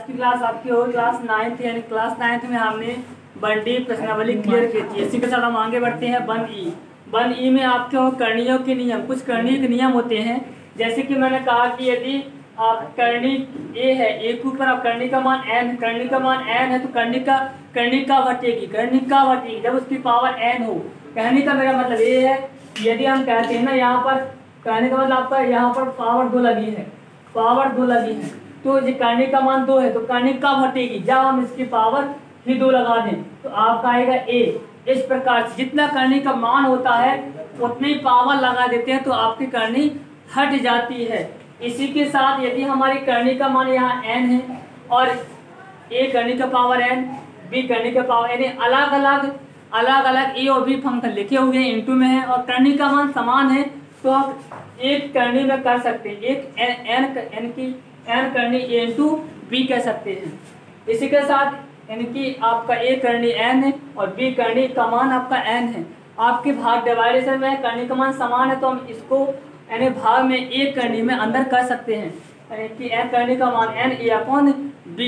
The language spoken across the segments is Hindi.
आज की क्लास आपकी होगी क्लास 9th, यानी क्लास 9th में हमने 1D प्रश्नावली क्लियर की थी। इसी के साथ हम आगे बढ़ते हैं 1E। 1E में आपके हो करणियों के नियम, कुछ करणीय के नियम होते हैं। जैसे कि मैंने कहा कि यदि आप करणी ए है, ए के ऊपर आप करणी का मान n, करणी का मान n है तो कर्णिका घटेगी जब उसकी पावर n हो। कहने का मेरा मतलब ये है, यदि हम कहते हैं ना यहाँ पर, कहने का मतलब आपका यहाँ पर पावर 2 लगी है, तो ये करणी का मान 2 है तो कर्णिका घटेगी। जब हम इसकी पावर ही 2 लगा दें तो आपका आएगा a। इस प्रकार से जितना करणी का मान होता है उतनी ही पावर लगा देते हैं तो आपकी करणी हट जाती है। इसी के साथ यदि हमारी करणी का मान यहाँ n है और a करणी का पावर n, b करणी का पावर n, अलग अलग a और b फंक्शन लिखे हुए हैं, इनटू में है और करणी का मान समान है तो हम एक करणी में कर सकते हैं, एक n Karni a into b कह सकते हैं। इसी के साथ यानी कि आपका a करणी n है और b करणी का मान आपका n है। आपके भाग डिवाइडेशन में करणी का मान समान है तो हम इसको यानी भाग में एक करणी में अंदर कर सकते हैं, यानी कि n करणी का मान n a अपॉन b।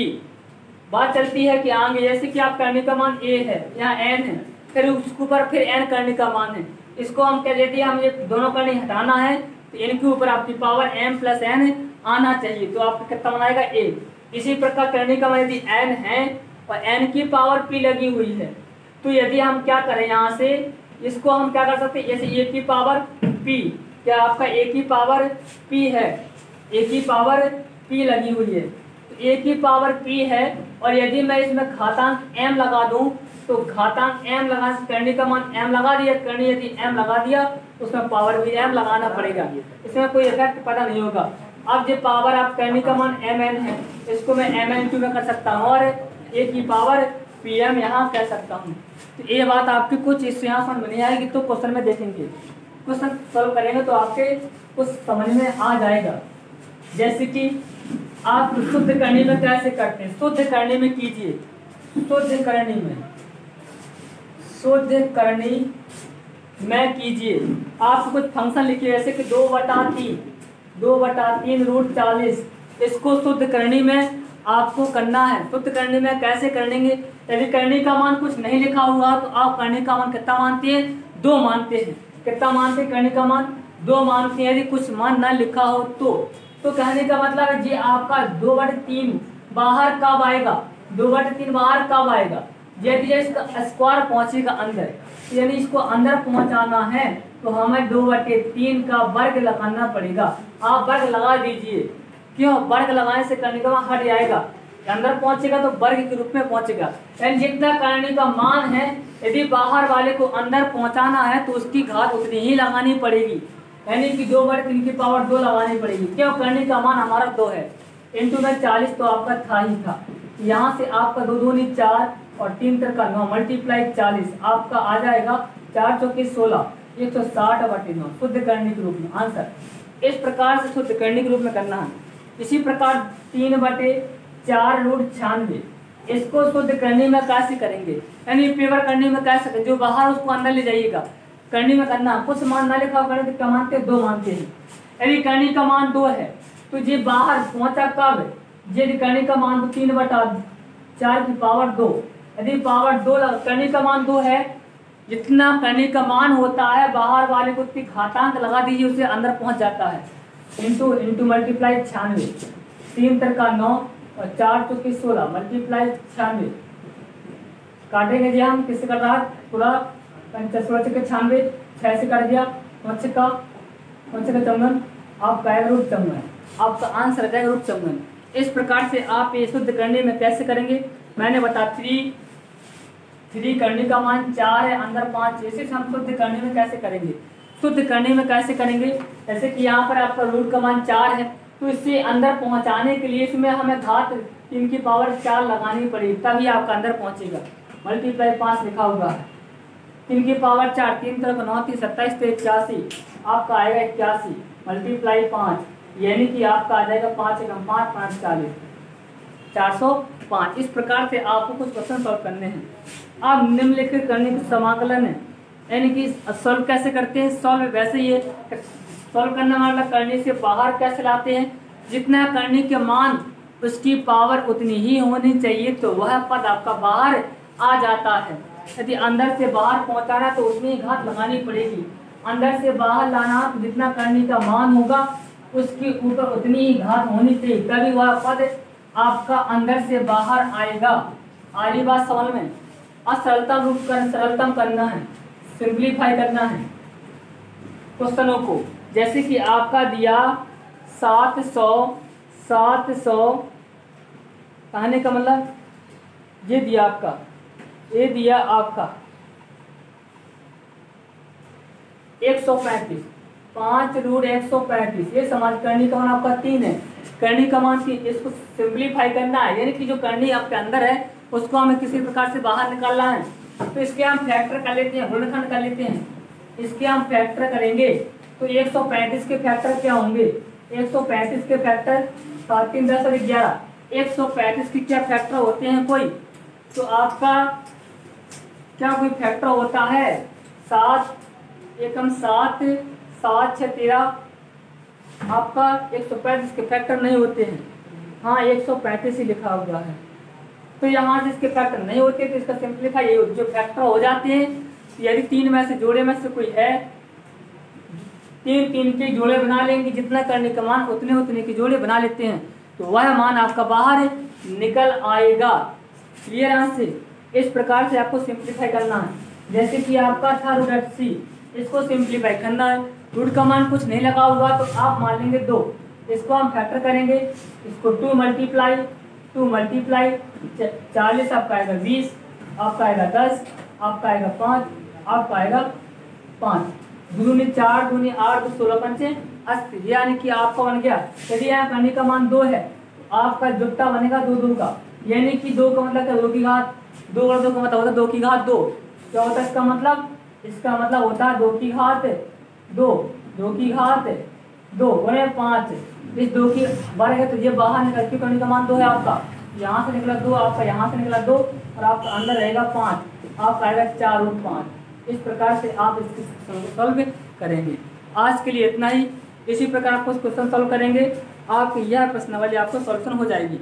बात चलती है कि आगे जैसे कि आप करणी का मान a है, यहाँ n है, फिर उसके ऊपर फिर n करणी का मान है। इसको हम कह देते हैं, हम ये दोनों करणी हटाना है तो इनके ऊपर आपकी पावर m प्लस n आना चाहिए तो आपका कितना बनाएगा a। इसी प्रकार करणी का मान यदि n है और n की पावर p लगी हुई है तो यदि हम क्या करें, यहाँ से इसको हम क्या कर सकते हैं, जैसे a की पावर p, क्या आपका a की पावर p है, a की पावर p लगी हुई है तो a की पावर p है और यदि मैं इसमें घातांक m लगा दूं तो घातांक m लगा, करणी का मान m लगा दिया, करणी यदि m लगा दिया तो उसमें पावर भी m लगाना पड़ेगा, इसमें कोई इफेक्ट पता नहीं होगा। अब जो पावर आप करणी का मान mn है इसको मैं mn2 में कर सकता हूँ और a की पावर pm यहाँ कह सकता हूँ। तो ये बात आपकी कुछ इससे यहाँ समझ में नहीं आएगी तो क्वेश्चन में देखेंगे, क्वेश्चन सॉल्व करेंगे तो आपके कुछ समझ में आ जाएगा। जैसे कि आप शुद्ध करणी में कैसे करते हैं, शुद्ध करणी में कीजिए, शुद्ध करणी में कीजिए। आप कुछ फंक्शन लिखिए जैसे कि 2/3 रूट 40, इसको शुद्ध करणी में आपको करना है। शुद्ध करणी में कैसे करेंगे, यदि करणी का मान कुछ नहीं लिखा हुआ तो आप करणी का मान कितना मानते हैं, 2 मानते हैं। कितना मानते हैं, करणी का मान 2 मानते हैं। यदि कुछ मान न लिखा हो तो कहने का मतलब है जी आपका 2/3 बाहर कब आएगा, 2/3 बाहर कब आएगा, यदि इसका स्क्वायर पहुंचेगा अंदर, यानी इसको अंदर पहुंचाना है तो हमें 2/3 का वर्ग लगाना पड़ेगा। आप वर्ग लगा दीजिए, क्यों, वर्ग लगाने से करणी का मान हट जाएगा, अंदर पहुंचेगा तो वर्ग के रूप में पहुंचेगा। यानी जितना करणी का मान है यदि बाहर वाले को अंदर पहुंचाना है तो उसकी घात उतनी ही लगानी पड़ेगी, यानी कि 2/3 की पावर 2 लगानी पड़ेगी। क्यों, करणी का मान हमारा 2 है, इंटू में 40 तो आपका था ही था, यहाँ से आपका 2 दूनी 4 और 3 3 का 9 मल्टीप्लाई 40 आपका आ जाएगा 4 चौके 16, 160/9 शुद्ध करणी के रूप में आंसर। इस प्रकार से शुद्ध करणी के रूप में करना है। इसी प्रकार 3/4 रूट 96, इसको शुद्ध करणी में कैसे करेंगे, यानी पेपर करणी में कैसे करेंगे, जो बाहर उसको अंदर ले जाइएगा, करणी में करना। कुछ मान ना लिखा करणी क्या मानते हैं, 2 मानते हैं। यदि करणी का मान 2 है तो ये बाहर पहुंचा कब, यदि करणी का मान तो 3/4 की पावर 2, यदि पावर 2 करणी का मान 2 है, जितना करणी का मान होता है बाहर वाले को उतनी घातांक लगा दीजिए, उसे अंदर पहुंच जाता है। इंटू मल्टीप्लाई 96, 3 3 का 9 और 4 चौके 16 मल्टीप्लाई 96 काटेंगे जी हम, किससे कर रहा है पूरा 16 चौके 96, 6 से काट दिया, 5 का 54, आपका रूट 54, आपका आंसर रहेगा रूट 54। इस प्रकार से आप ये शुद्ध करणी में कैसे करेंगे, मैंने बता 3 करणी का मान 4 है, अंदर 5, इसे हम शुद्ध करणी में कैसे करेंगे। शुद्ध करणी में कैसे करेंगे, जैसे कि यहाँ पर आपका रूट का मान 4 है तो इससे अंदर पहुँचाने के लिए इसमें हमें घात 3 की पावर 4 लगानी पड़ेगी, तभी आपका अंदर पहुँचेगा। मल्टीप्लाई 5 लिखा हुआ है, 3 की पावर 4, 3 तरफ 9 3 27 तो 81, आपका आएगा 81 मल्टीप्लाई 5, यानी कि आपका आ जाएगा 5 एकम 5 5 40, 405। इस प्रकार से आपको कुछ क्वेश्चन सॉल्व करने हैं। आप निम्नलिखित करने की समाकलन है, यानी कि सॉल्व कैसे करते हैं, सॉल्व वैसे ही है, सॉल्व करने वाला करनी से बाहर कैसे लाते हैं, जितना करनी के मान उसकी पावर उतनी ही होनी चाहिए, तो वह पद आपका बाहर आ जाता है। यदि अंदर से बाहर पहुंचाना तो उसमें ही घात लगानी पड़ेगी। अंदर से बाहर लाना तो जितना करने का मान होगा उसके ऊपर उतनी ही घात होनी चाहिए, तभी वह पद आपका अंदर से बाहर आएगा। आली बात समझ में। और सरलतम करना है, सिंप्लीफाई करना है क्वेश्चनों को। जैसे कि आपका दिया 700 कहने का मतलब ये दिया आपका 135, 5√135, ये समाज करनी का मान आपका 3 है। करनी का मान 3, इसको सिंप्लीफाई करना है, यानी कि जो करनी आपके अंदर है उसको हमें किसी प्रकार से बाहर निकालना है। तो इसके हम फैक्टर कर लेते हैं, गुणनखंड कर लेते हैं। इसके हम फैक्टर करेंगे तो 135 के फैक्टर क्या होंगे? 135 के फैक्टर 7 3 10 और 11। 135 के क्या फैक्टर होते हैं कोई? तो आपका क्या कोई फैक्टर होता है? 7 एकम 7, 7 6 13। आपका 135 के फैक्टर नहीं होते हैं। हाँ, 135 ही लिखा हुआ है। तो यहाँ से इसके फैक्टर नहीं होते तो इसका सिंप्लीफाई यही होता है। जो फैक्टर हो जाते हैं, यदि 3 में से जोड़े में से कोई है, 3 के जोड़े बना लेंगे, जितना करने का मान उतने के जोड़े बना लेते हैं, तो वह मान आपका बाहर निकल आएगा। क्लियर यहाँ से? इस प्रकार से आपको सिंप्लीफाई करना है। जैसे कि आपका था √80, इसको सिंप्लीफाई करना है। रूट का मान कुछ नहीं लगा हुआ तो आप मान लेंगे 2। इसको हम फैक्टर करेंगे, इसको 2 मल्टीप्लाई 40 आपका आएगा 20, आपका आएगा 10, आपका आएगा 5, आपका आएगा 5। 2 दूनी 4, 2 दूनी 8, 2 16 पंचे 80, यानी कि आपका बन गया। यदि यहाँ करने का मान 2 है तो आपका जुट्टा बनेगा 2 2 का, यानी कि 2 का मतलब क्या? 2 की घात 2 और 2 का मतलब होता है 2 की घात 2। क्या होता है इसका मतलब? इसका मतलब होता है 2 की घात 2, 2 की घात 2 बने 5। इस 2 की बढ़ है तो ये बाहर निकल के करने का मान 2 है आपका। यहाँ से निकला 2, आपका यहाँ से निकला 2 और आपका अंदर रहेगा 5, आपका आएगा 4√5। इस प्रकार से आप इसको सॉल्व करेंगे। आज के लिए इतना ही। इसी प्रकार आपको क्वेश्चन सॉल्व करेंगे, आपकी यह प्रश्नावली आपको सॉल्यूशन हो जाएगी।